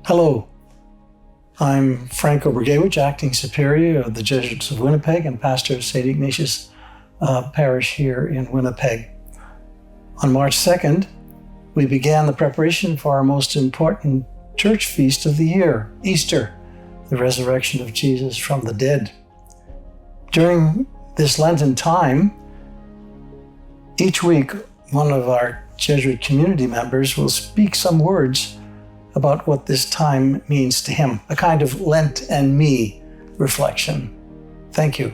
Hello, I'm Frank Obergewich, Acting Superior of the Jesuits of Winnipeg and pastor of St. Ignatius Parish here in Winnipeg. On March 2nd, we began the preparation for our most important church feast of the year, Easter, the resurrection of Jesus from the dead. During this Lenten time, each week, one of our Jesuit community members will speak some words about what this time means to him, a kind of Lent Me reflection. Thank you.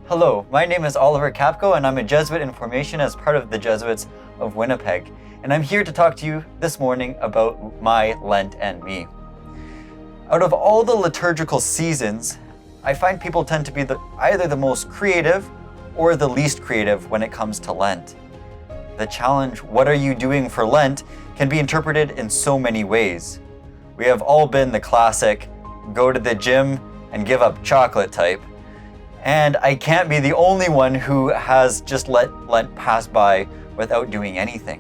Hello, my name is Oliver Capco and I'm a Jesuit in formation as part of the Jesuits of Winnipeg. And I'm here to talk to you this morning about my Lent Me. Out of all the liturgical seasons, I find people tend to be either the most creative or the least creative when it comes to Lent. The challenge, what are you doing for Lent, can be interpreted in so many ways. We have all been the classic, go to the gym and give up chocolate type. And I can't be the only one who has just let Lent pass by without doing anything.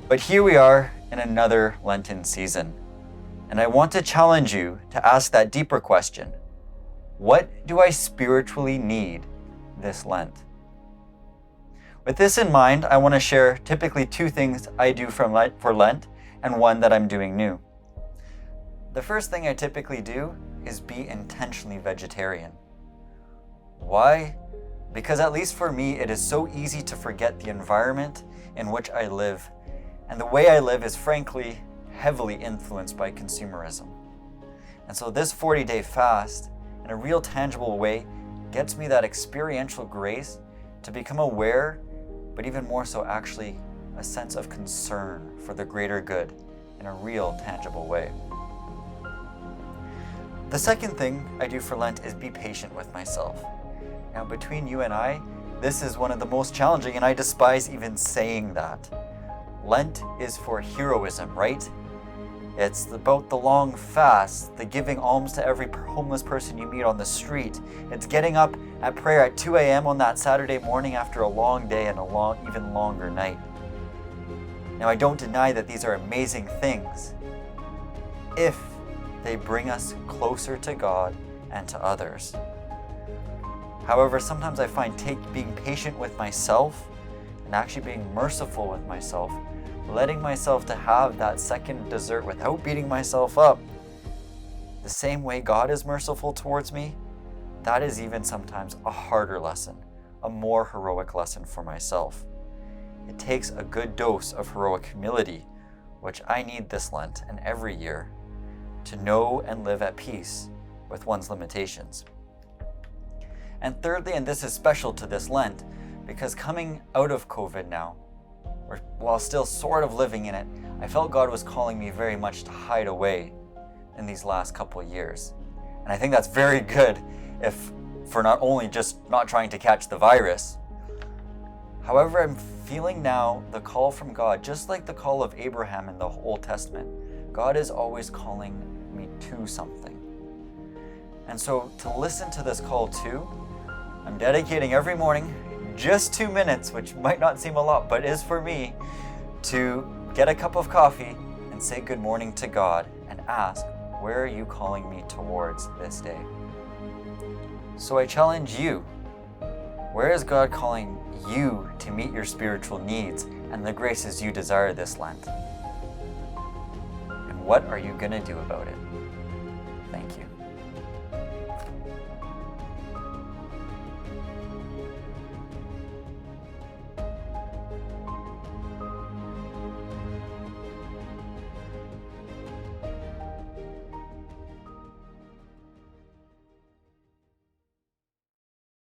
But here we are in another Lenten season. And I want to challenge you to ask that deeper question. What do I spiritually need this Lent? With this in mind, I want to share typically two things I do for Lent and one that I'm doing new. The first thing I typically do is be intentionally vegetarian. Why? Because at least for me, it is so easy to forget the environment in which I live. And the way I live is frankly heavily influenced by consumerism. And so this 40-day fast, in a real tangible way, gets me that experiential grace to become aware, but even more so actually a sense of concern for the greater good in a real tangible way. The second thing I do for Lent is be patient with myself. Now between you and I, this is one of the most challenging, and I despise even saying that. Lent is for heroism, right? It's about the long fast, the giving alms to every homeless person you meet on the street. It's getting up at prayer at 2 a.m. on that Saturday morning after a long day and even longer night. Now, I don't deny that these are amazing things if they bring us closer to God and to others. However, sometimes I find being patient with myself and actually being merciful with myself, letting myself to have that second dessert without beating myself up, the same way God is merciful towards me, that is even sometimes a harder lesson, a more heroic lesson for myself. It takes a good dose of heroic humility, which I need this Lent and every year, to know and live at peace with one's limitations. And thirdly, and this is special to this Lent, because coming out of COVID now, or while still sort of living in it, I felt God was calling me very much to hide away in these last couple of years. And I think that's very good for not only just not trying to catch the virus. However, I'm feeling now the call from God, just like the call of Abraham in the Old Testament. God is always calling me to something. And so to listen to this call too, I'm dedicating every morning just 2 minutes, which might not seem a lot, but is for me, to get a cup of coffee and say good morning to God and ask, where are you calling me towards this day? So I challenge you, where is God calling you to meet your spiritual needs and the graces you desire this Lent? And what are you going to do about it? Thank you.